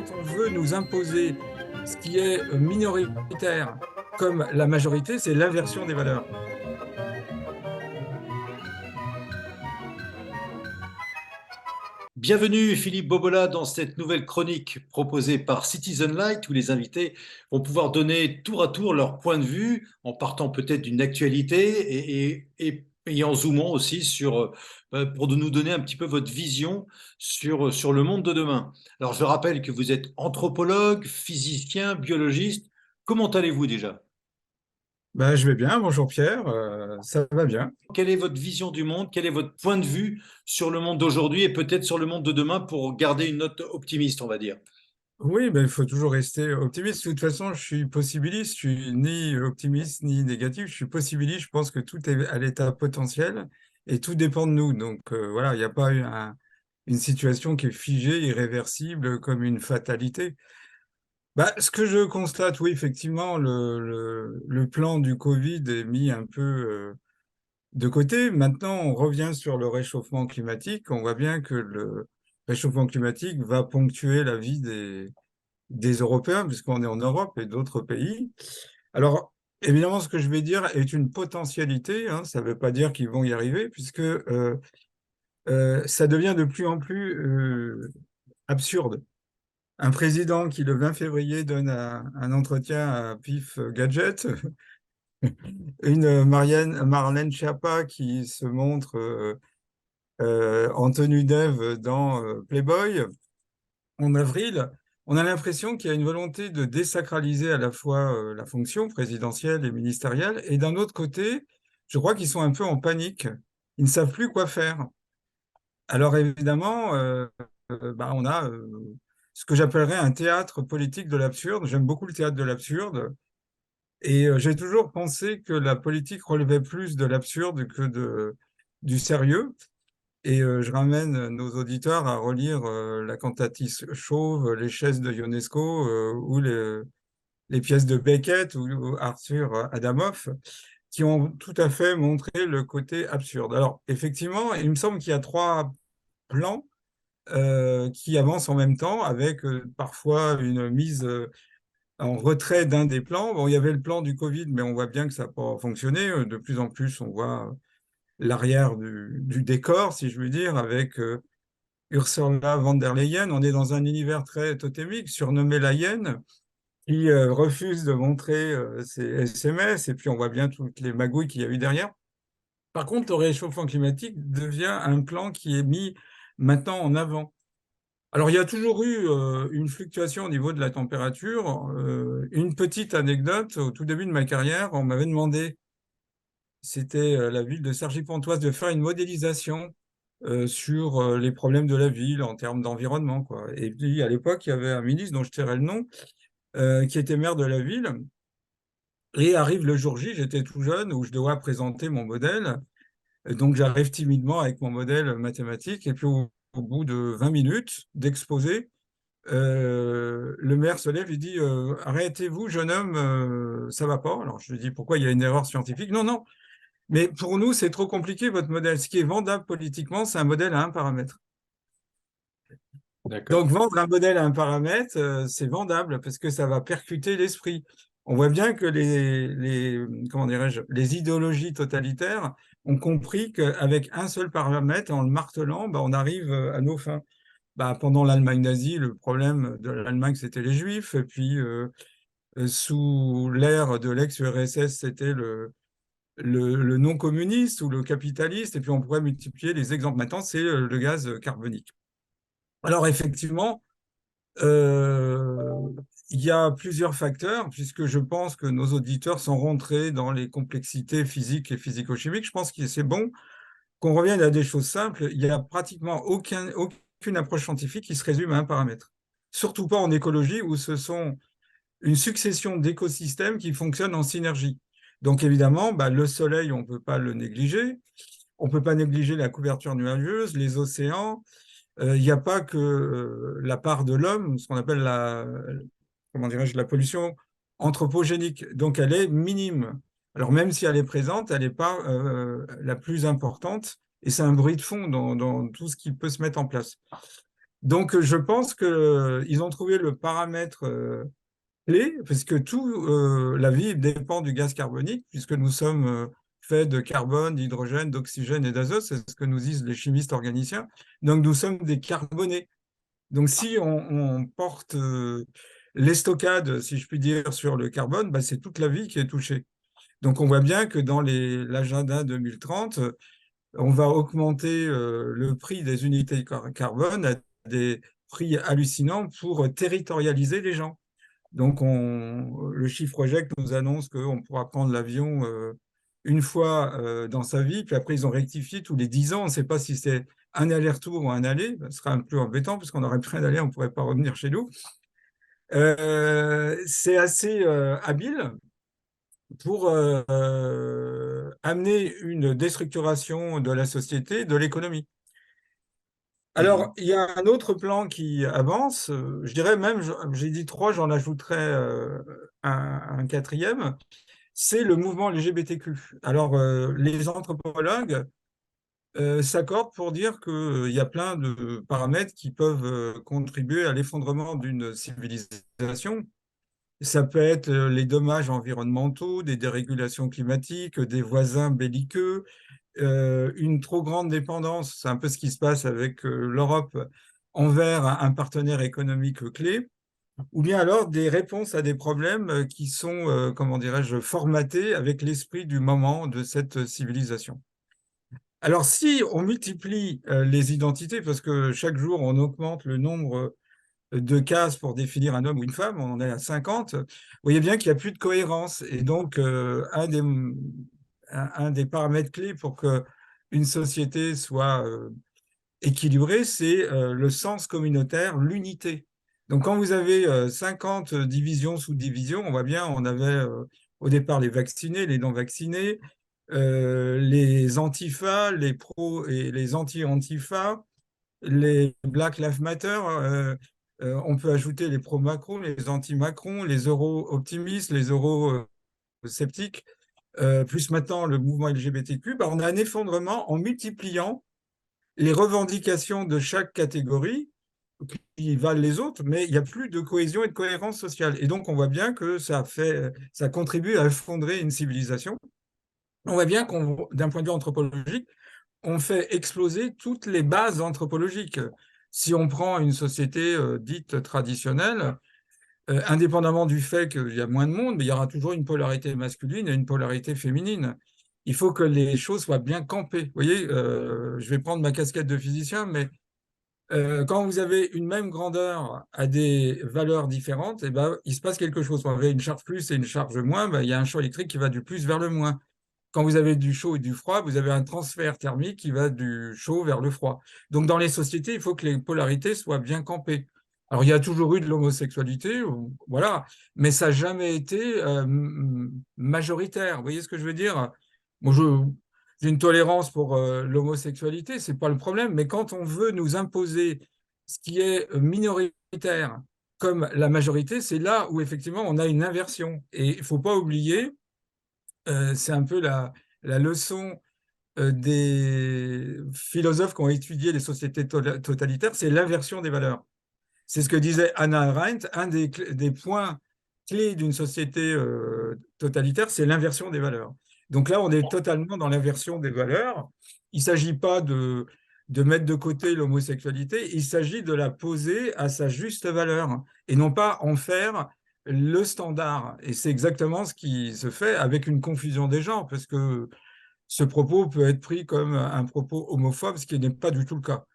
quand on veut nous imposer ce qui est minoritaire comme la majorité, c'est l'inversion des valeurs. Bienvenue Philippe Bobola dans cette nouvelle chronique proposée par Citizen Light où les invités vont pouvoir donner tour à tour leur point de vue en partant peut-être d'une actualité et en zoomant aussi pour nous donner un petit peu votre vision sur le monde de demain. Alors je rappelle que vous êtes anthropologue, physicien, biologiste. Comment allez-vous déjà? Ben, je vais bien, bonjour Pierre, ça va bien. Quelle est votre vision du monde? Quel est votre point de vue sur le monde d'aujourd'hui et peut-être sur le monde de demain pour garder une note optimiste, on va dire? Oui, ben, il faut toujours rester optimiste. De toute façon, je suis possibiliste, je suis ni optimiste ni négatif, je suis possibiliste, je pense que tout est à l'état potentiel et tout dépend de nous. Donc voilà, il n'y a pas une situation qui est figée, irréversible, comme une fatalité. Bah, ce que je constate, oui, effectivement, le plan du Covid est mis un peu de côté. Maintenant, on revient sur le réchauffement climatique. On voit bien que le réchauffement climatique va ponctuer la vie des Européens, puisqu'on est en Europe et d'autres pays. Alors, évidemment, ce que je vais dire est une potentialité, hein. Ça ne veut pas dire qu'ils vont y arriver, puisque ça devient de plus en plus absurde. Un président qui, le 20 février, donne un entretien à Pif Gadget, une Marlène Schiappa qui se montre en tenue d'Ève dans Playboy en avril, on a l'impression qu'il y a une volonté de désacraliser à la fois la fonction présidentielle et ministérielle, et d'un autre côté, je crois qu'ils sont un peu en panique. Ils ne savent plus quoi faire. Alors évidemment, bah, on a ce que j'appellerais un théâtre politique de l'absurde. J'aime beaucoup le théâtre de l'absurde. Et j'ai toujours pensé que la politique relevait plus de l'absurde que du sérieux. Et je ramène nos auditeurs à relire La cantatrice chauve, Les chaises de Ionesco ou les pièces de Beckett ou Arthur Adamoff, qui ont tout à fait montré le côté absurde. Alors, effectivement, il me semble qu'il y a trois plans qui avancent en même temps, avec parfois une mise en retrait d'un des plans. Bon, il y avait le plan du Covid, mais on voit bien que ça n'a pas fonctionné. De plus en plus, on voit l'arrière du décor, si je veux dire, avec Ursula von der Leyen. On est dans un univers très totémique, surnommé la hyène, qui refuse de montrer ses SMS, et puis on voit bien toutes les magouilles qu'il y a eu derrière. Par contre, le réchauffement climatique devient un plan qui est mis maintenant en avant. Alors, il y a toujours eu une fluctuation au niveau de la température. Une petite anecdote, au tout début de ma carrière, on m'avait demandé, c'était la ville de Cergy-Pontoise, de faire une modélisation sur les problèmes de la ville en termes d'environnement, quoi. Et puis, à l'époque, il y avait un ministre dont je tairai le nom, qui était maire de la ville. Et arrive le jour J, j'étais tout jeune, où je dois présenter mon modèle. Donc, j'arrive timidement avec mon modèle mathématique. Et puis, au bout de 20 minutes d'exposé, le maire se lève et dit arrêtez-vous, jeune homme, ça va pas. Alors, je lui dis pourquoi il y a une erreur scientifique. Non, non, mais pour nous, c'est trop compliqué votre modèle. Ce qui est vendable politiquement, c'est un modèle à un paramètre. D'accord. Donc, vendre un modèle à un paramètre, c'est vendable parce que ça va percuter l'esprit. On voit bien que comment dirais-je, les idéologies totalitaires ont compris qu'avec un seul paramètre, en le martelant, bah, on arrive à nos fins. Bah, pendant l'Allemagne nazie, le problème de l'Allemagne, c'était les Juifs. Et puis, sous l'ère de l'ex-URSS, c'était le non-communiste ou le capitaliste. Et puis, on pourrait multiplier les exemples. Maintenant, c'est le gaz carbonique. Alors, effectivement, euh, il y a plusieurs facteurs, puisque je pense que nos auditeurs sont rentrés dans les complexités physiques et physico-chimiques. Je pense que c'est bon qu'on revienne à des choses simples. Il n'y a pratiquement aucune approche scientifique qui se résume à un paramètre. Surtout pas en écologie, où ce sont une succession d'écosystèmes qui fonctionnent en synergie. Donc évidemment, bah, le soleil, on ne peut pas le négliger. On ne peut pas négliger la couverture nuageuse, les océans. Il n'y a pas que la part de l'homme, ce qu'on appelle comment dirais-je, la pollution anthropogénique. Donc elle est minime. Alors même si elle est présente, elle n'est pas la plus importante. Et c'est un bruit de fond dans tout ce qui peut se mettre en place. Donc, je pense qu'ils ont trouvé le paramètre clé, parce que la vie dépend du gaz carbonique, puisque nous sommes faits de carbone, d'hydrogène, d'oxygène et d'azote, c'est ce que nous disent les chimistes organiciens. Donc, nous sommes des carbonés. Donc, si on porte les stockades, si je puis dire, sur le carbone, bah, c'est toute la vie qui est touchée. Donc, on voit bien que dans l'agenda 2030, on va augmenter le prix des unités carbone à des prix hallucinants pour territorialiser les gens. Donc, le chiffre project nous annonce qu'on pourra prendre l'avion une fois dans sa vie, puis après, ils ont rectifié tous les 10 ans. On ne sait pas si c'est un aller-retour ou un aller. Ce sera un peu embêtant, parce qu'on aurait plein d'aller, on ne pourrait pas revenir chez nous. C'est assez habile pour amener une déstructuration de la société, de l'économie. Alors, Mhm. il y a un autre plan qui avance. Je dirais même, j'ai dit trois, j'en ajouterai un quatrième. C'est le mouvement LGBTQ. Alors, les anthropologues s'accordent pour dire qu'il y a plein de paramètres qui peuvent contribuer à l'effondrement d'une civilisation. Ça peut être les dommages environnementaux, des dérégulations climatiques, des voisins belliqueux, une trop grande dépendance, c'est un peu ce qui se passe avec l'Europe envers un partenaire économique clé, ou bien alors des réponses à des problèmes qui sont, comment dirais-je, formatés avec l'esprit du moment de cette civilisation. Alors, si on multiplie les identités, parce que chaque jour on augmente le nombre de cases pour définir un homme ou une femme, on en est à 50, vous voyez bien qu'il n'y a plus de cohérence. Et donc, un des paramètres clés pour qu'une société soit équilibrée, c'est le sens communautaire, l'unité. Donc, quand vous avez 50 divisions, sous-divisions, on voit bien, on avait au départ les vaccinés, les non-vaccinés, les antifas, les pros et les anti-antifas, les Black Lives Matter, on peut ajouter les pro-Macron, les anti-Macron, les euro-optimistes, les euro-sceptiques, plus maintenant le mouvement LGBTQ, bah, on a un effondrement en multipliant les revendications de chaque catégorie qui valent les autres, mais il n'y a plus de cohésion et de cohérence sociale. Et donc, on voit bien que ça contribue à effondrer une civilisation. On voit bien d'un point de vue anthropologique, on fait exploser toutes les bases anthropologiques. Si on prend une société dite traditionnelle, indépendamment du fait qu'il y a moins de monde, mais il y aura toujours une polarité masculine et une polarité féminine. Il faut que les choses soient bien campées. Vous voyez, je vais prendre ma casquette de physicien, mais quand vous avez une même grandeur à des valeurs différentes, eh ben, il se passe quelque chose. Quand vous avez une charge plus et une charge moins, ben, il y a un champ électrique qui va du plus vers le moins. Quand vous avez du chaud et du froid, vous avez un transfert thermique qui va du chaud vers le froid. Donc, dans les sociétés, il faut que les polarités soient bien campées. Alors, il y a toujours eu de l'homosexualité, voilà, mais ça n'a jamais été majoritaire. Vous voyez ce que je veux dire? Moi, j'ai une tolérance pour l'homosexualité, c'est pas le problème, mais quand on veut nous imposer ce qui est minoritaire comme la majorité, c'est là où effectivement on a une inversion. Et il ne faut pas oublier, c'est un peu la leçon des philosophes qui ont étudié les sociétés totalitaires, c'est l'inversion des valeurs. C'est ce que disait Hannah Arendt, un des points clés d'une société totalitaire, c'est l'inversion des valeurs. Donc là, on est totalement dans l'inversion des valeurs. Il ne s'agit pas de mettre de côté l'homosexualité, il s'agit de la poser à sa juste valeur et non pas en faire le standard. Et c'est exactement ce qui se fait avec une confusion des genres, parce que ce propos peut être pris comme un propos homophobe, ce qui n'est pas du tout le cas.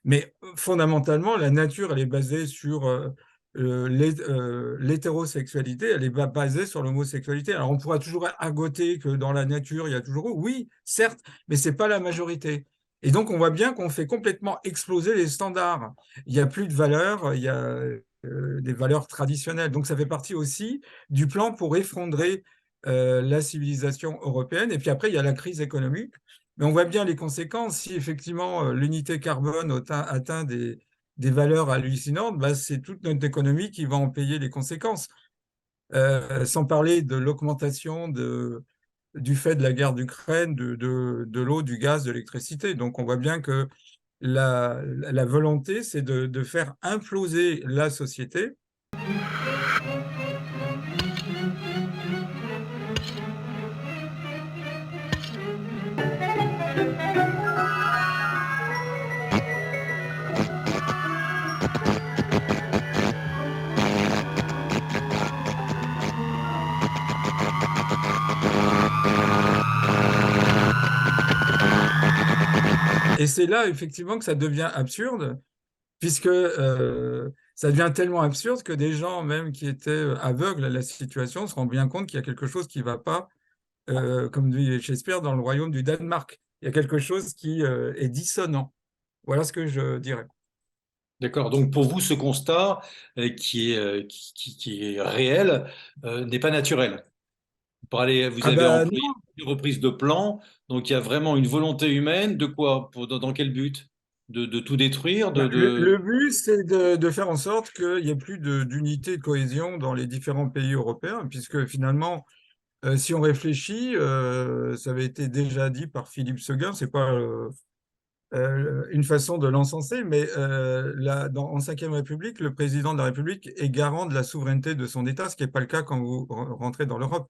Mais fondamentalement, la nature, elle est basée sur l'hétérosexualité, elle est basée sur l'homosexualité. Alors on pourra toujours argoter que dans la nature, il y a toujours... Oui, certes, mais ce n'est pas la majorité. Et donc on voit bien qu'on fait complètement exploser les standards. Il n'y a plus de valeurs, il y a des valeurs traditionnelles. Donc ça fait partie aussi du plan pour effondrer la civilisation européenne. Et puis après, il y a la crise économique. Mais on voit bien les conséquences. Si effectivement l'unité carbone atteint des valeurs hallucinantes, bah, c'est toute notre économie qui va en payer les conséquences. Sans parler de l'augmentation du fait de la guerre d'Ukraine, de l'eau, du gaz, de l'électricité. Donc on voit bien que la volonté, c'est de faire imploser la société. Et c'est là, effectivement, que ça devient absurde, puisque ça devient tellement absurde que des gens, même qui étaient aveugles à la situation, se rendent bien compte qu'il y a quelque chose qui ne va pas, comme dit Shakespeare, dans le royaume du Danemark. Il y a quelque chose qui est dissonant. Voilà ce que je dirais. D'accord. Donc pour vous, ce constat qui est réel n'est pas naturel. Vous Ah avez ben employé une reprise de plan, donc il y a vraiment une volonté humaine de quoi? Dans quel but? De tout détruire, bah, le but, c'est de faire en sorte qu'il n'y ait plus d'unité, de cohésion dans les différents pays européens, puisque finalement, si on réfléchit, ça avait été déjà dit par Philippe Seguin, c'est pas une façon de l'encenser, mais en Cinquième République, le président de la République est garant de la souveraineté de son État, ce qui n'est pas le cas quand vous rentrez dans l'Europe.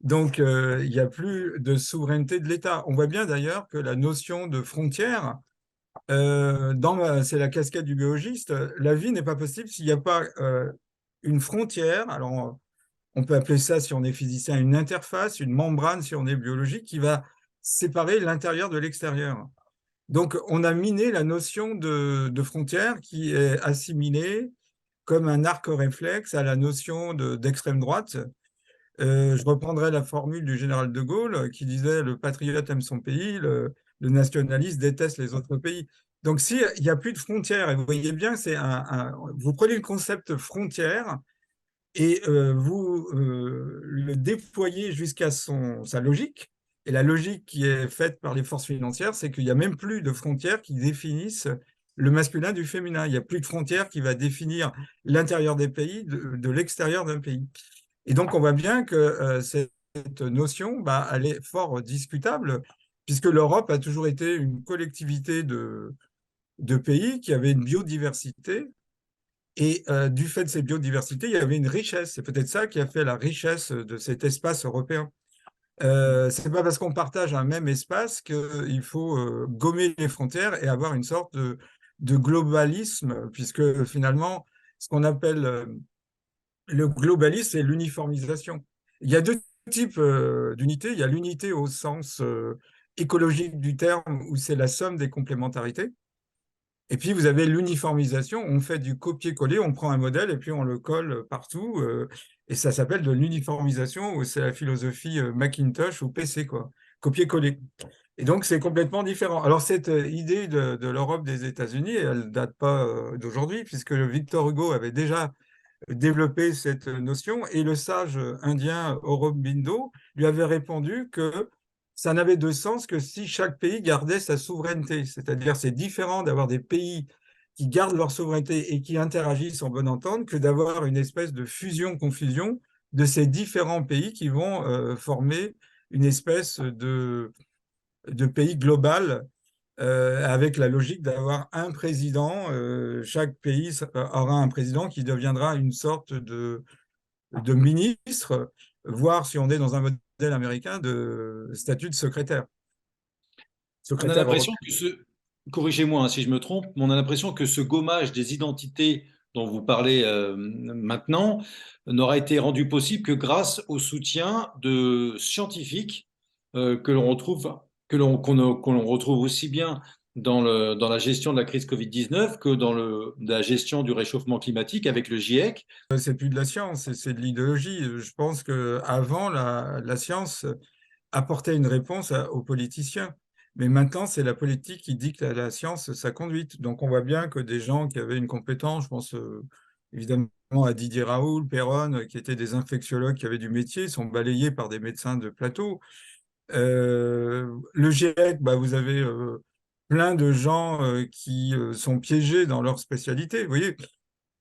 Donc, il n'y a plus de souveraineté de l'État. On voit bien d'ailleurs que la notion de frontière, c'est la casquette du biologiste, la vie n'est pas possible s'il n'y a pas une frontière. Alors, on peut appeler ça, si on est physicien, une interface, une membrane, si on est biologique, qui va séparer l'intérieur de l'extérieur. Donc, on a miné la notion de frontière qui est assimilée comme un arc réflexe à la notion d'extrême droite. Je reprendrai la formule du général de Gaulle qui disait le patriote aime son pays, le nationaliste déteste les autres pays. Donc, s'il n'y a plus de frontières, et vous voyez bien, vous prenez le concept frontière et vous le déployez jusqu'à sa logique. Et la logique qui est faite par les forces financières, c'est qu'il n'y a même plus de frontières qui définissent le masculin du féminin. Il n'y a plus de frontières qui va définir l'intérieur des pays de l'extérieur d'un pays. Et donc, on voit bien que cette notion, bah, elle est fort discutable, puisque l'Europe a toujours été une collectivité de pays qui avaient une biodiversité. Et du fait de cette biodiversité, il y avait une richesse. C'est peut-être ça qui a fait la richesse de cet espace européen. Ce n'est pas parce qu'on partage un même espace qu'il faut gommer les frontières et avoir une sorte de globalisme, puisque finalement, ce qu'on appelle le globalisme, c'est l'uniformisation. Il y a deux types d'unités. Il y a l'unité au sens écologique du terme, où c'est la somme des complémentarités. Et puis, vous avez l'uniformisation. On fait du copier-coller, on prend un modèle et puis on le colle partout. Et ça s'appelle de l'uniformisation, ou c'est la philosophie Macintosh ou PC, quoi. Copier-coller. Et donc, c'est complètement différent. Alors, cette idée de l'Europe des États-Unis, elle ne date pas d'aujourd'hui, puisque Victor Hugo avait déjà développé cette notion, et le sage indien Aurobindo lui avait répondu que ça n'avait de sens que si chaque pays gardait sa souveraineté. C'est-à-dire, c'est différent d'avoir des pays qui gardent leur souveraineté et qui interagissent en bonne entente que d'avoir une espèce de fusion-confusion de ces différents pays qui vont former une espèce de pays global avec la logique d'avoir un président. Chaque pays aura un président qui deviendra une sorte de ministre, voire si on est dans un modèle américain, de statut de secrétaire, On a secrétaire l'impression européen. corrigez-moi hein, si je me trompe, mais on a l'impression que ce gommage des identités dont vous parlez maintenant n'aura été rendu possible que grâce au soutien de scientifiques que l'on retrouve, qu'on retrouve aussi bien dans la gestion de la crise Covid-19 que dans la gestion du réchauffement climatique avec le GIEC. C'est plus de la science, c'est de l'idéologie. Je pense qu'avant, la science apportait une réponse aux politiciens. Mais maintenant, c'est la politique qui dicte à la science sa conduite. Donc, on voit bien que des gens qui avaient une compétence, je pense évidemment à Didier Raoult, Perron, qui étaient des infectiologues qui avaient du métier, sont balayés par des médecins de plateau. Le GIEC, bah, vous avez plein de gens qui sont piégés dans leur spécialité. Vous voyez,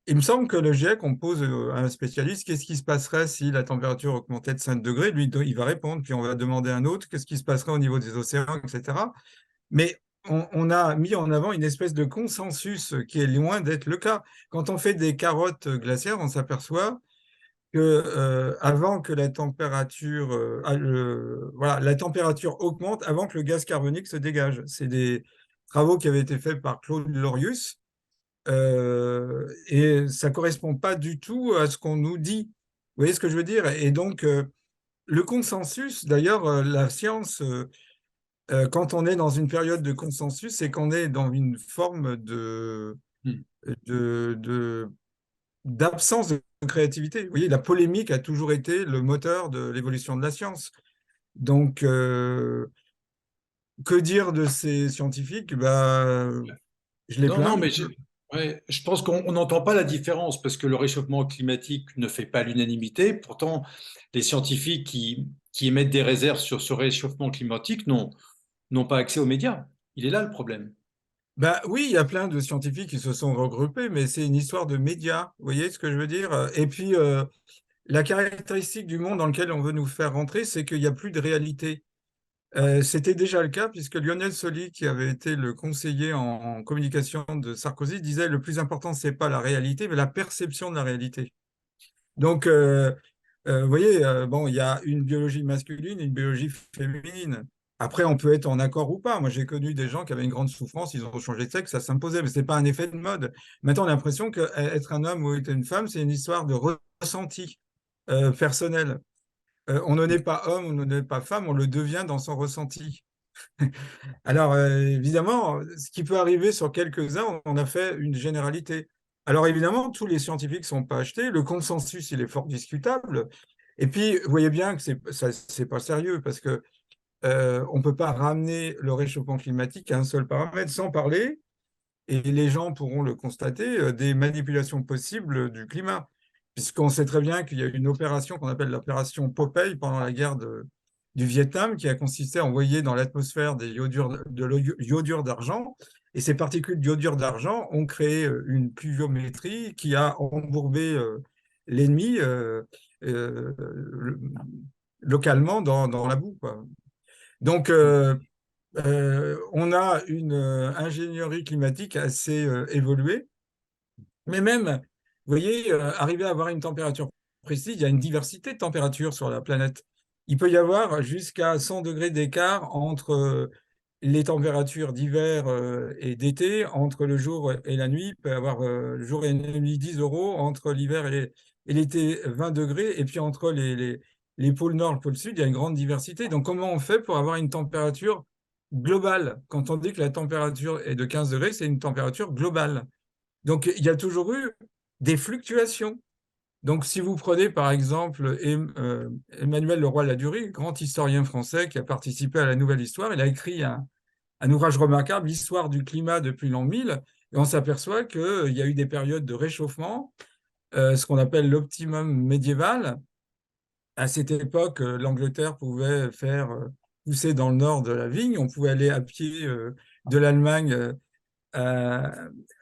il me semble que le GIEC, on pose à un spécialiste qu'est-ce qui se passerait si la température augmentait de 5 degrés. Lui, il va répondre, puis on va demander à un autre qu'est-ce qui se passerait au niveau des océans, etc. Mais on a mis en avant une espèce de consensus qui est loin d'être le cas. Quand on fait des carottes glaciaires, on s'aperçoit que avant que la température, voilà, la température augmente avant que le gaz carbonique se dégage. C'est des travaux qui avaient été faits par Claude Lorius et ça correspond pas du tout à ce qu'on nous dit. Vous voyez ce que je veux dire? Et donc, le consensus, d'ailleurs, la science, quand on est dans une période de consensus, c'est qu'on est dans une forme Hmm. de d'absence de créativité. Vous voyez, la polémique a toujours été le moteur de l'évolution de la science. Donc, que dire de ces scientifiques? Bah, je les Non, plains non, un mais peu. ouais, je pense qu'on n'entend pas la différence parce que le réchauffement climatique ne fait pas l'unanimité. Pourtant, les scientifiques qui émettent des réserves sur ce réchauffement climatique n'ont pas accès aux médias. Il est là le problème. Bah, oui, il y a plein de scientifiques qui se sont regroupés, mais c'est une histoire de médias. Vous voyez ce que je veux dire? Et puis, la caractéristique du monde dans lequel on veut nous faire rentrer, c'est qu'il n'y a plus de réalité. C'était déjà le cas puisque Lionel Soli, qui avait été le conseiller en communication de Sarkozy, disait le plus important, c'est pas la réalité, mais la perception de la réalité. Donc, vous voyez, bon, il y a une biologie masculine, une biologie féminine. Après, on peut être en accord ou pas. Moi, j'ai connu des gens qui avaient une grande souffrance, ils ont changé de sexe, ça s'imposait, mais ce n'est pas un effet de mode. Maintenant, on a l'impression qu'être un homme ou être une femme, c'est une histoire de ressenti personnel. On ne naît pas homme, on ne naît pas femme, on le devient dans son ressenti. Alors, évidemment, ce qui peut arriver sur quelques-uns, on a fait une généralité. Alors, évidemment, tous les scientifiques ne sont pas achetés. Le consensus, il est fort discutable. Et puis, vous voyez bien que c'est pas sérieux parce que on ne peut pas ramener le réchauffement climatique à un seul paramètre sans parler, et les gens pourront le constater, des manipulations possibles du climat. Puisqu'on sait très bien qu'il y a une opération qu'on appelle l'opération Popeye pendant la guerre du Vietnam, qui a consisté à envoyer dans l'atmosphère des iodure d'argent. Et ces particules d'iodure d'argent ont créé une pluviométrie qui a embourbé l'ennemi localement dans la boue, quoi. Donc, on a une ingénierie climatique assez évoluée, mais même, vous voyez, arriver à avoir une température précise, il y a une diversité de températures sur la planète. Il peut y avoir jusqu'à 100 degrés d'écart entre les températures d'hiver et d'été, entre le jour et la nuit. Il peut y avoir le jour et la nuit 10 euros, entre l'hiver et l'été 20 degrés, et puis entre les pôles nord et le pôle sud, il y a une grande diversité. Donc, comment on fait pour avoir une température globale? Quand on dit que la température est de 15 degrés, c'est une température globale. Donc, il y a toujours eu des fluctuations. Donc, si vous prenez par exemple Emmanuel Leroy-Ladurie, grand historien français qui a participé à la Nouvelle Histoire, il a écrit un ouvrage remarquable, L'Histoire du climat depuis l'an 1000, et on s'aperçoit qu'il y a eu des périodes de réchauffement, ce qu'on appelle l'optimum médiéval. À cette époque, l'Angleterre pouvait faire pousser dans le nord de la vigne, on pouvait aller à pied de l'Allemagne à,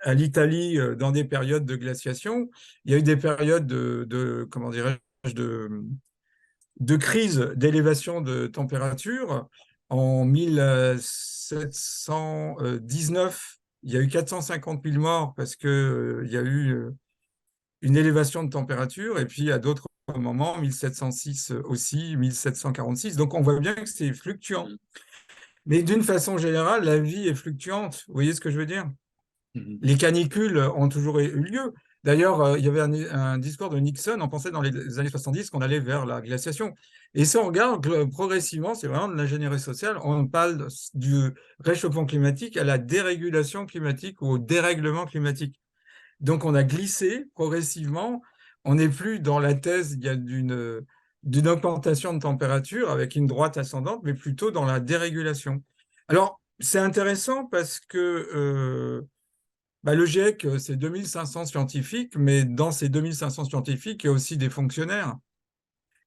à l'Italie dans des périodes de glaciation. Il y a eu des périodes comment dirais-je, de crise d'élévation de température. En 1719, il y a eu 450 000 morts parce qu'il y a eu une élévation de température. Et puis, à d'autres moments, 1706 aussi, 1746. Donc, on voit bien que c'est fluctuant. Mais d'une façon générale, la vie est fluctuante. Vous voyez ce que je veux dire? Mhm. Les canicules ont toujours eu lieu. D'ailleurs, il y avait un discours de Nixon, on pensait dans les années 70 qu'on allait vers la glaciation. Et si on regarde progressivement, c'est vraiment de l'ingénierie sociale, on parle du réchauffement climatique à la dérégulation climatique ou au dérèglement climatique. Donc on a glissé progressivement, on n'est plus dans la thèse il y a d'une augmentation de température avec une droite ascendante, mais plutôt dans la dérégulation. Alors, c'est intéressant parce que bah, le GIEC, c'est 2500 scientifiques, mais dans ces 2500 scientifiques, il y a aussi des fonctionnaires.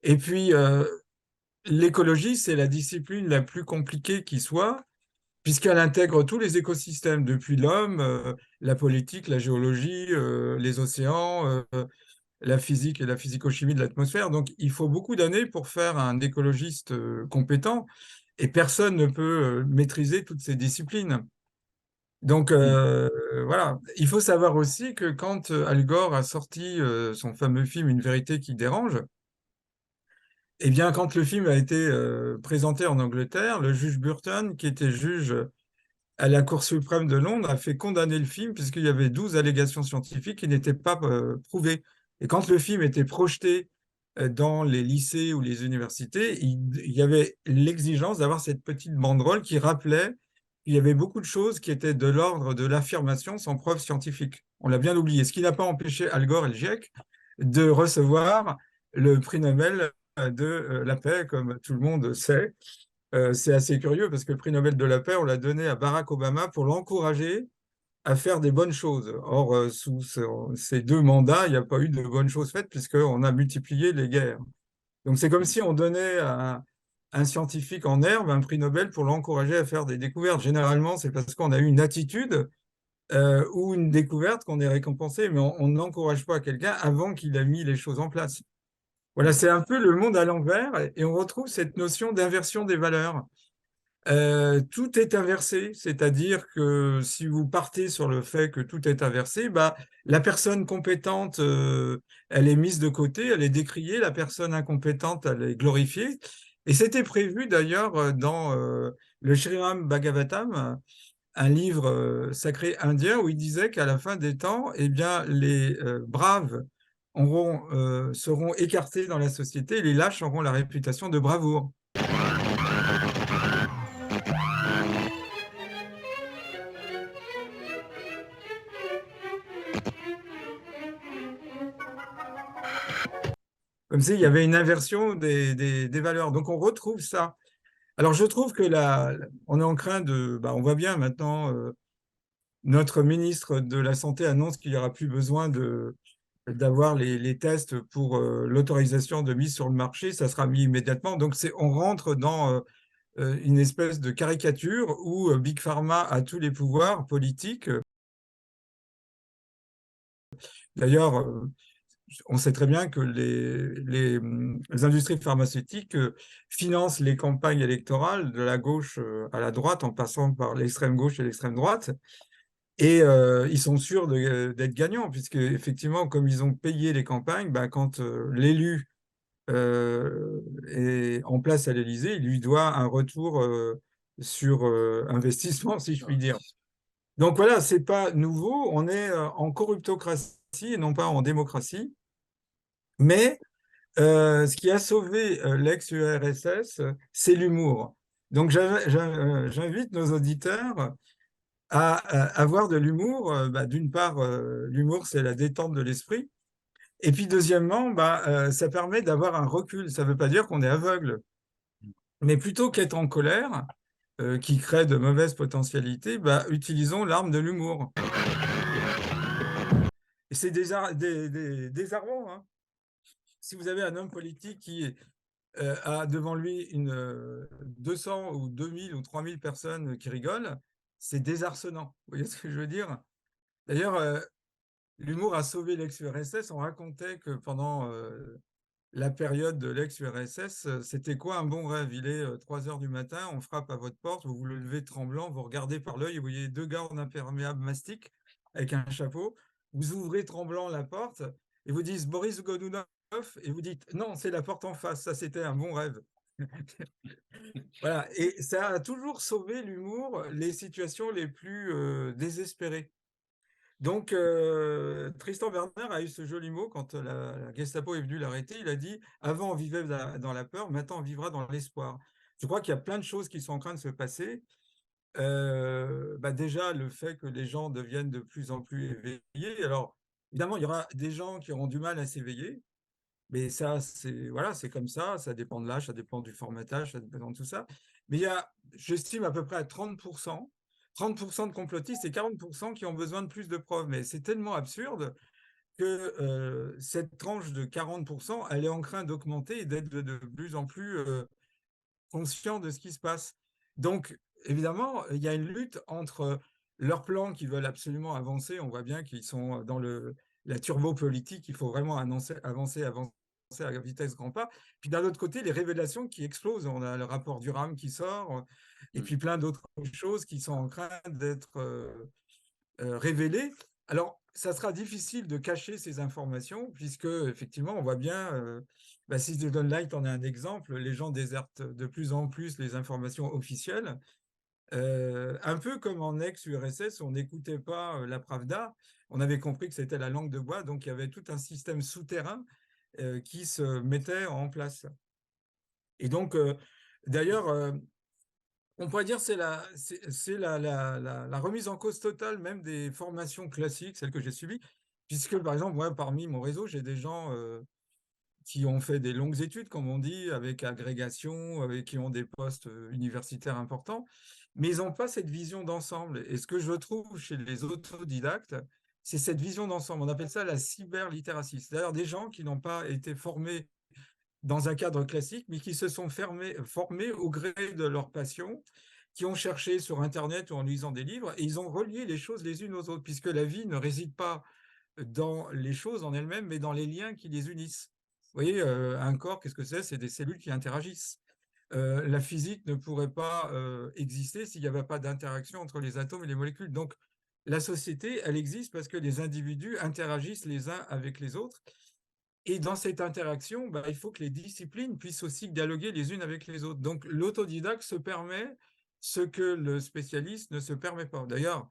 Et puis, l'écologie, c'est la discipline la plus compliquée qui soit, puisqu'elle intègre tous les écosystèmes, depuis l'homme, la politique, la géologie, les océans, la physique et la physico-chimie de l'atmosphère. Donc, il faut beaucoup d'années pour faire un écologiste compétent, et personne ne peut maîtriser toutes ces disciplines. Donc Mm. voilà, il faut savoir aussi que quand Al Gore a sorti son fameux film Une vérité qui dérange, eh bien quand le film a été présenté en Angleterre, le juge Burton, qui était juge à la Cour suprême de Londres, a fait condamner le film puisqu'il y avait 12 allégations scientifiques qui n'étaient pas prouvées. Et quand le film était projeté dans les lycées ou les universités, il y avait l'exigence d'avoir cette petite banderole qui rappelait qu'il y avait beaucoup de choses qui étaient de l'ordre de l'affirmation sans preuve scientifique. On l'a bien oublié, ce qui n'a pas empêché Al Gore et le GIEC de recevoir le prix Nobel de la paix, comme tout le monde sait. C'est assez curieux parce que le prix Nobel de la paix, on l'a donné à Barack Obama pour l'encourager à faire des bonnes choses. Or, sous ces deux mandats, il n'y a pas eu de bonnes choses faites puisqu'on a multiplié les guerres. Donc, c'est comme si on donnait à un scientifique en herbe un prix Nobel pour l'encourager à faire des découvertes. Généralement, c'est parce qu'on a eu une attitude ou une découverte qu'on est récompensé, mais on n'encourage pas quelqu'un avant qu'il a mis les choses en place. Voilà, c'est un peu le monde à l'envers et on retrouve cette notion d'inversion des valeurs. Tout est inversé, c'est-à-dire que si vous partez sur le fait que tout est inversé, bah, la personne compétente, elle est mise de côté, elle est décriée, la personne incompétente, elle est glorifiée. Et c'était prévu d'ailleurs dans le Srimad Bhagavatam, un livre sacré indien, où il disait qu'à la fin des temps, eh bien, les braves seront écartés dans la société et les lâches auront la réputation de bravoure. Comme s'il y avait une inversion des valeurs. Donc on retrouve ça. Alors je trouve que là, on est en train de, bah, on voit bien maintenant, notre ministre de la Santé annonce qu'il n'y aura plus besoin d'avoir les tests pour l'autorisation de mise sur le marché, ça sera mis immédiatement. Donc on rentre dans une espèce de caricature où Big Pharma a tous les pouvoirs politiques. D'ailleurs, on sait très bien que les industries pharmaceutiques financent les campagnes électorales de la gauche à la droite en passant par l'extrême gauche et l'extrême droite. Et ils sont sûrs d'être gagnants, puisque effectivement, comme ils ont payé les campagnes, ben, quand l'élu est en place à l'Élysée, il lui doit un retour sur investissement, si je puis dire. Donc voilà, c'est pas nouveau, on est en corruptocratie et non pas en démocratie. Mais ce qui a sauvé l'ex-URSS, c'est l'humour. Donc j'invite nos auditeurs à avoir de l'humour. Bah, d'une part, l'humour, c'est la détente de l'esprit. Et puis deuxièmement, bah, ça permet d'avoir un recul. Ça ne veut pas dire qu'on est aveugle. Mais plutôt qu'être en colère, qui crée de mauvaises potentialités, bah, utilisons l'arme de l'humour. Et c'est désarmant, hein. Si vous avez un homme politique qui a devant lui 200 ou 2000 ou 3000 personnes qui rigolent, c'est désarçonnant. Vous voyez ce que je veux dire? D'ailleurs, l'humour a sauvé l'ex-URSS. On racontait que pendant la période de l'ex-URSS, c'était quoi un bon rêve? Il est 3 heures du matin, on frappe à votre porte, vous vous levez tremblant, vous regardez par l'œil, vous voyez deux gars en imperméable mastic avec un chapeau, vous ouvrez tremblant la porte et vous dites Boris Godunov et vous dites non, c'est la porte en face, ça c'était un bon rêve. Voilà, et ça a toujours sauvé l'humour, les situations les plus désespérées. Donc, Tristan Werner a eu ce joli mot quand la Gestapo est venue l'arrêter. Il a dit, avant on vivait dans la peur, maintenant on vivra dans l'espoir. Je crois qu'il y a plein de choses qui sont en train de se passer. Bah déjà, le fait que les gens deviennent de plus en plus éveillés. Alors, évidemment, il y aura des gens qui auront du mal à s'éveiller. Mais ça, c'est voilà, c'est comme ça dépend de l'âge, ça dépend du formatage, ça dépend de tout ça. Mais il y a, j'estime à peu près à 30% de complotistes et 40% qui ont besoin de plus de preuves. Mais c'est tellement absurde que cette tranche de 40%, elle est en train d'augmenter et d'être de plus en plus conscient de ce qui se passe. Donc, évidemment, il y a une lutte entre leurs plans qui veulent absolument avancer. On voit bien qu'ils sont dans la turbo politique. Il faut vraiment avancer, avancer, avancer à vitesse grand pas. Puis d'un autre côté, les révélations qui explosent. On a le rapport Durham qui sort, et puis plein d'autres choses qui sont en train d'être révélées. Alors, ça sera difficile de cacher ces informations, puisque effectivement, on voit bien, si je donne Light en est un exemple, les gens désertent de plus en plus les informations officielles. Un peu comme en ex-URSS, on n'écoutait pas la Pravda, on avait compris que c'était la langue de bois, donc il y avait tout un système souterrain qui se mettait en place. Et donc, d'ailleurs, on pourrait dire que c'est la remise en cause totale même des formations classiques, celles que j'ai suivies, puisque par exemple, moi, parmi mon réseau, j'ai des gens qui ont fait des longues études, comme on dit, avec agrégation, qui ont des postes universitaires importants, mais ils n'ont pas cette vision d'ensemble. Et ce que je trouve chez les autodidactes, c'est cette vision d'ensemble. On appelle ça la cyberlittératie. C'est-à-dire des gens qui n'ont pas été formés dans un cadre classique, mais qui se sont formés au gré de leur passion, qui ont cherché sur Internet ou en lisant des livres, et ils ont relié les choses les unes aux autres, puisque la vie ne réside pas dans les choses en elles-mêmes, mais dans les liens qui les unissent. Vous voyez, un corps, qu'est-ce que c'est? C'est des cellules qui interagissent. La physique ne pourrait pas exister s'il n'y avait pas d'interaction entre les atomes et les molécules. Donc, la société, elle existe parce que les individus interagissent les uns avec les autres. Et dans cette interaction, il faut que les disciplines puissent aussi dialoguer les unes avec les autres. Donc, l'autodidacte se permet ce que le spécialiste ne se permet pas. D'ailleurs,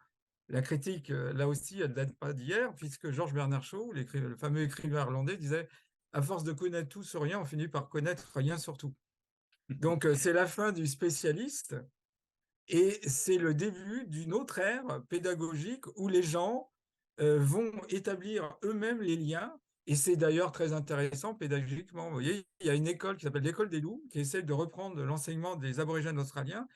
la critique, là aussi, elle ne date pas d'hier, puisque Georges Bernard Shaw, le fameux écrivain irlandais, disait « À force de connaître tout sur rien, on finit par connaître rien sur tout ». Donc, c'est la fin du spécialiste et c'est le début d'une autre ère pédagogique où les gens vont établir eux-mêmes les liens. Et c'est d'ailleurs très intéressant pédagogiquement. Vous voyez, il y a une école qui s'appelle l'École des loups qui essaie de reprendre l'enseignement des aborigènes australiens.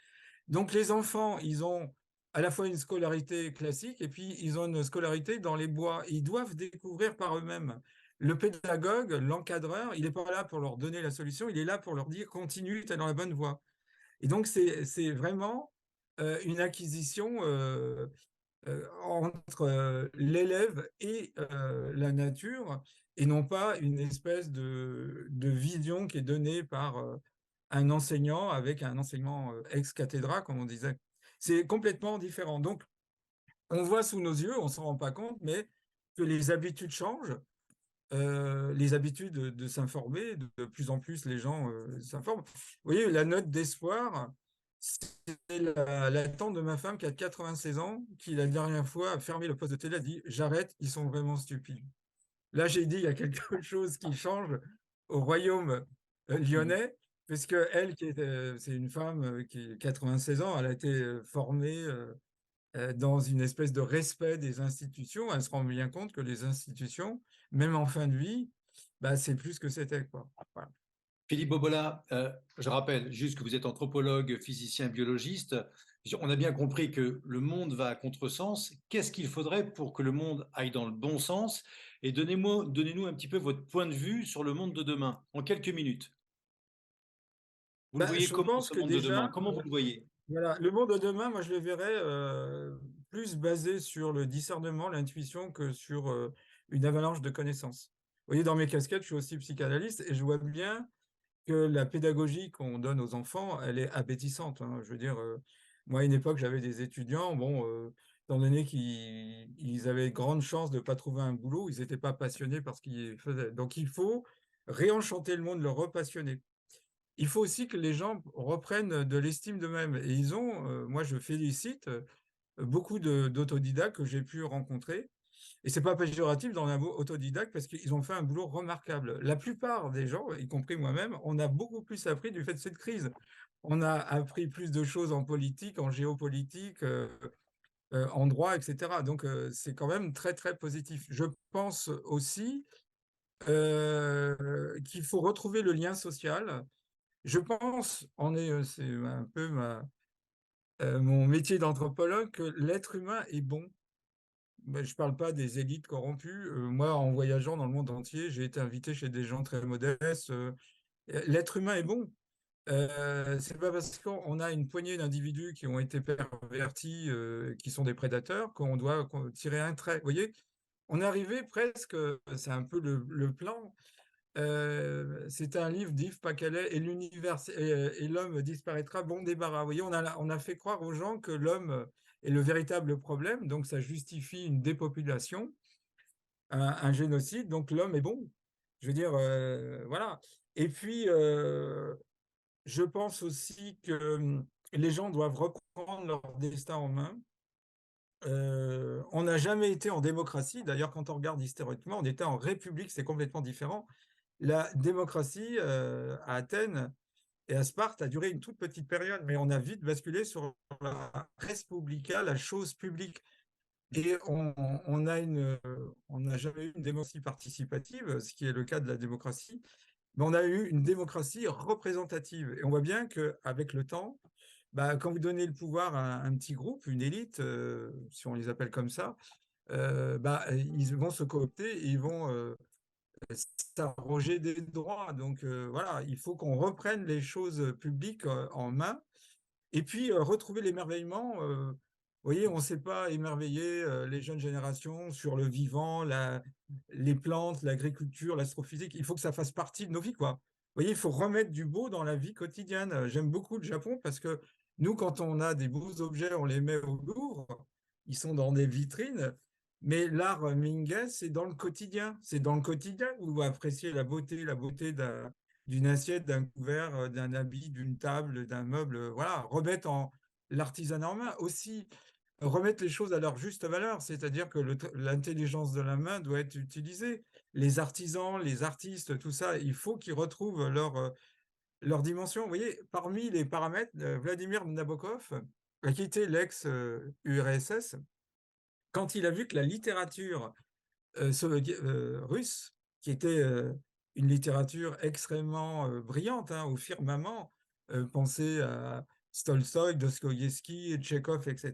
Donc, les enfants, ils ont à la fois une scolarité classique et puis ils ont une scolarité dans les bois. Ils doivent découvrir par eux-mêmes. Le pédagogue, l'encadreur, il n'est pas là pour leur donner la solution, il est là pour leur dire continue, tu es dans la bonne voie. Et donc, c'est vraiment une acquisition entre l'élève et la nature, et non pas une espèce de vision qui est donnée par un enseignant avec un enseignement ex cathedra, comme on disait. C'est complètement différent. Donc, on voit sous nos yeux, on ne s'en rend pas compte, mais que les habitudes changent, les habitudes de s'informer, de plus en plus les gens s'informent. Vous voyez, la note d'espoir, c'est la tante de ma femme qui a 96 ans, qui la dernière fois a fermé le poste de télé, a dit « J'arrête, ils sont vraiment stupides ». Là, j'ai dit, il y a quelque chose qui change au royaume lyonnais, puisque elle, c'est une femme qui a 96 ans, elle a été formée dans une espèce de respect des institutions. Elle se rend bien compte que les institutions, même en fin de vie, c'est plus ce que c'était, quoi. Voilà. Philippe Bobola, je rappelle juste que vous êtes anthropologue, physicien, biologiste. On a bien compris que le monde va à contresens. Qu'est-ce qu'il faudrait pour que le monde aille dans le bon sens? Et donnez-nous un petit peu votre point de vue sur le monde de demain, en quelques minutes. Vous le voyez Je comment, pense ce que monde de demain? déjà, Comment vous le voyez? voilà, le monde de demain, moi, je le verrais plus basé sur le discernement, l'intuition, que sur une avalanche de connaissances. Vous voyez, dans mes casquettes, je suis aussi psychanalyste et je vois bien que la pédagogie qu'on donne aux enfants, elle est appétissante, hein. Je veux dire, moi, à une époque, j'avais des étudiants, bon, étant donné qu'ils avaient grande chance de ne pas trouver un boulot, ils n'étaient pas passionnés par ce qu'ils faisaient. Donc, il faut réenchanter le monde, le repassionner. Il faut aussi que les gens reprennent de l'estime d'eux-mêmes. Et ils ont, moi, je félicite beaucoup d'autodidactes que j'ai pu rencontrer. Et c'est pas péjoratif dans un mot autodidacte parce qu'ils ont fait un boulot remarquable. La plupart des gens, y compris moi-même, on a beaucoup plus appris du fait de cette crise. On a appris plus de choses en politique, en géopolitique, en droit, etc. Donc, c'est quand même très, très positif. Je pense aussi qu'il faut retrouver le lien social. Je pense, c'est un peu mon métier d'anthropologue, que l'être humain est bon. Je ne parle pas des élites corrompues. Moi, en voyageant dans le monde entier, j'ai été invité chez des gens très modestes. L'être humain est bon. C'est pas parce qu'on a une poignée d'individus qui ont été pervertis, qui sont des prédateurs, qu'on doit tirer un trait. Vous voyez, on est arrivé presque, c'est un peu le plan, C'est un livre d'Yves Pacalet et l'univers et l'homme disparaîtra, bon débarras. Vous voyez, on a fait croire aux gens que l'homme est le véritable problème, donc ça justifie une dépopulation, un génocide, donc l'homme est bon. Je veux dire, voilà. Et puis, je pense aussi que les gens doivent reprendre leur destin en main. On n'a jamais été en démocratie. D'ailleurs, quand on regarde historiquement, on était en république, c'est complètement différent. La démocratie à Athènes et à Sparte a duré une toute petite période, mais on a vite basculé sur la res publica, la chose publique. Et on n'a jamais eu une démocratie participative, ce qui est le cas de la démocratie, mais on a eu une démocratie représentative. Et on voit bien qu'avec le temps, bah, quand vous donnez le pouvoir à un petit groupe, une élite, si on les appelle comme ça, bah, ils vont se coopter et ils vont s'arroger des droits. Donc voilà, il faut qu'on reprenne les choses publiques en main et puis retrouver l'émerveillement. Vous voyez, on ne sait pas émerveiller les jeunes générations sur le vivant, les plantes, l'agriculture, l'astrophysique. Il faut que ça fasse partie de nos vies, quoi. Vous voyez, il faut remettre du beau dans la vie quotidienne. J'aime beaucoup le Japon parce que nous, quand on a des beaux objets, on les met au Louvre. Ils sont dans des vitrines. Mais l'art Mingue, c'est dans le quotidien. C'est dans le quotidien où vous appréciez la beauté d'une assiette, d'un couvert, d'un habit, d'une table, d'un meuble. Voilà, remettre en l'artisanat en main. Aussi, remettre les choses à leur juste valeur, c'est-à-dire que l'intelligence de la main doit être utilisée. Les artisans, les artistes, tout ça, il faut qu'ils retrouvent leur dimension. Vous voyez, parmi les paramètres, Vladimir Nabokov a quitté l'ex-URSS quand il a vu que la littérature russe, qui était une littérature extrêmement brillante, hein, au firmament, pensez à Tolstoï, Dostoïevski, Tchekhov, etc.,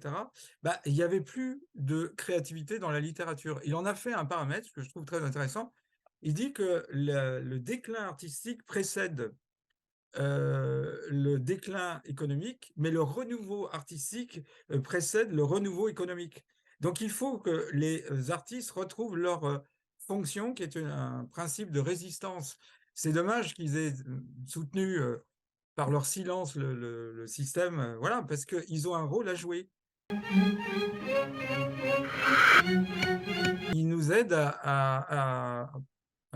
bah, il n'y avait plus de créativité dans la littérature. Il en a fait un paramètre que je trouve très intéressant. Il dit que le déclin artistique précède le déclin économique, mais le renouveau artistique précède le renouveau économique. Donc il faut que les artistes retrouvent leur fonction, qui est un principe de résistance. C'est dommage qu'ils aient soutenu par leur silence le système, voilà, parce qu'ils ont un rôle à jouer. Ils nous aident à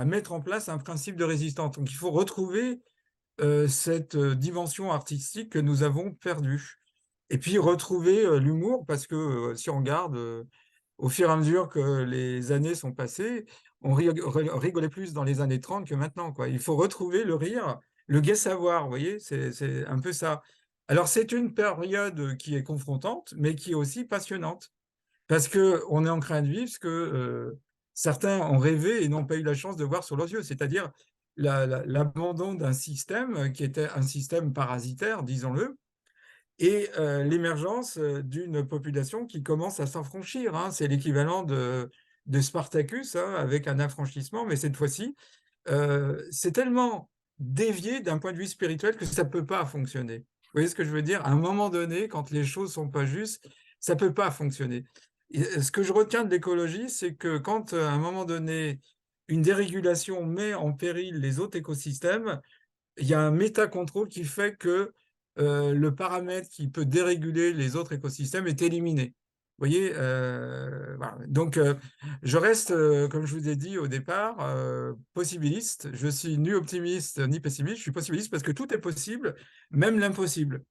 mettre en place un principe de résistance. Donc il faut retrouver cette dimension artistique que nous avons perdue. Et puis retrouver l'humour, parce que si on regarde au fur et à mesure que les années sont passées, on rigolait plus dans les années 30 que maintenant, quoi. Il faut retrouver le rire, le gai savoir, vous voyez, c'est un peu ça. Alors c'est une période qui est confrontante, mais qui est aussi passionnante, parce qu'on est en train de vivre ce que certains ont rêvé et n'ont pas eu la chance de voir sur leurs yeux, c'est-à-dire l'abandon d'un système qui était un système parasitaire, disons-le, et l'émergence d'une population qui commence à s'affranchir, hein. C'est l'équivalent de Spartacus, hein, avec un affranchissement, mais cette fois-ci, c'est tellement dévié d'un point de vue spirituel que ça ne peut pas fonctionner. Vous voyez ce que je veux dire? À un moment donné, quand les choses ne sont pas justes, ça ne peut pas fonctionner. Et ce que je retiens de l'écologie, c'est que quand, à un moment donné, une dérégulation met en péril les autres écosystèmes, il y a un méta-contrôle qui fait que le paramètre qui peut déréguler les autres écosystèmes est éliminé. Vous voyez, voilà. Donc, je reste, comme je vous ai dit au départ, possibiliste. Je suis ni optimiste ni pessimiste. Je suis possibiliste parce que tout est possible, même l'impossible.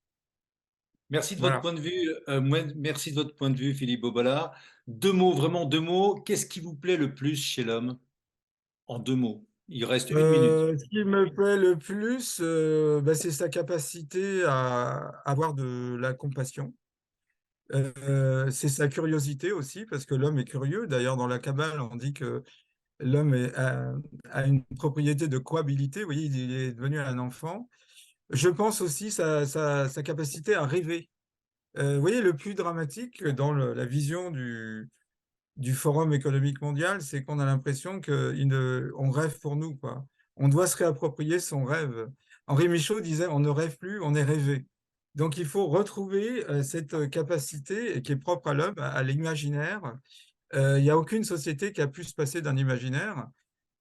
Merci de votre Voilà. point de vue. Merci de votre point de vue, Philippe Bobola. Deux mots, vraiment deux mots. Qu'est-ce qui vous plaît le plus chez l'homme? En deux mots. Il reste une minute. Ce qui me plaît le plus, bah, c'est sa capacité à avoir de la compassion. C'est sa curiosité aussi, parce que l'homme est curieux. D'ailleurs, dans la Kabbale, on dit que l'homme a une propriété de cohabilité. Vous voyez, il est devenu un enfant. Je pense aussi sa capacité à rêver. Vous voyez, le plus dramatique dans la vision du Forum économique mondial, c'est qu'on a l'impression qu'on rêve pour nous, quoi. On doit se réapproprier son rêve. Henri Michaud disait, on ne rêve plus, on est rêvé. Donc il faut retrouver cette capacité qui est propre à l'homme, à l'imaginaire. Il n'y a aucune société qui a pu se passer d'un imaginaire.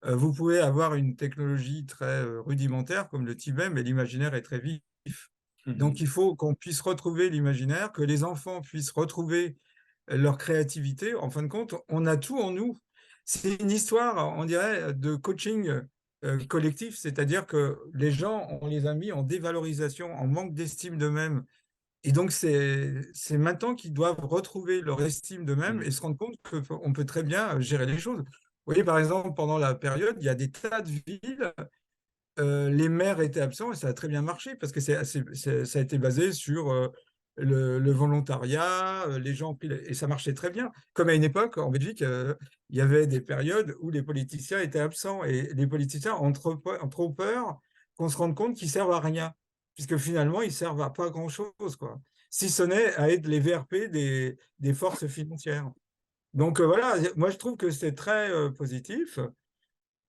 Vous pouvez avoir une technologie très rudimentaire comme le Tibet, mais l'imaginaire est très vif. Donc, Mhm. il faut qu'on puisse retrouver l'imaginaire, que les enfants puissent retrouver leur créativité. En fin de compte, on a tout en nous. C'est une histoire, on dirait, de coaching collectif, c'est-à-dire que les gens, on les a mis en dévalorisation, en manque d'estime d'eux-mêmes. Et donc, c'est maintenant qu'ils doivent retrouver leur estime d'eux-mêmes et Mhm. se rendre compte qu'on peut très bien gérer les choses. Vous voyez, par exemple, pendant la période, il y a des tas de villes, les maires étaient absents et ça a très bien marché parce que ça a été basé sur le volontariat, les gens, et ça marchait très bien. Comme à une époque, en Belgique, il y avait des périodes où les politiciens étaient absents et les politiciens ont trop peur qu'on se rende compte qu'ils servent à rien, puisque finalement, ils servent à pas grand-chose, quoi. Si ce n'est à être les VRP des forces financières. Donc voilà, moi je trouve que c'est très positif,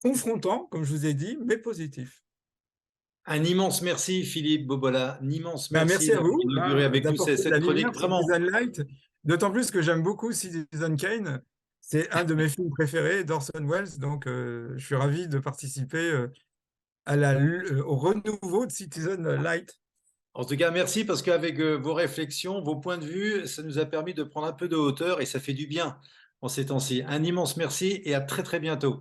confrontant, comme je vous ai dit, mais positif. Un immense merci, Philippe Bobola. Un immense Ben, merci merci à d'avoir vous, inauguré hein, avec nous d'apporter de cette la chronique. lumière Vraiment, Citizen Light, d'autant plus que j'aime beaucoup Citizen Kane. C'est un de mes films préférés d'Orson Welles, donc je suis ravi de participer au renouveau de Citizen Light. en tout cas, merci parce qu'avec vos réflexions, vos points de vue, ça nous a permis de prendre un peu de hauteur et ça fait du bien en ces temps-ci. Un immense merci et à très très bientôt.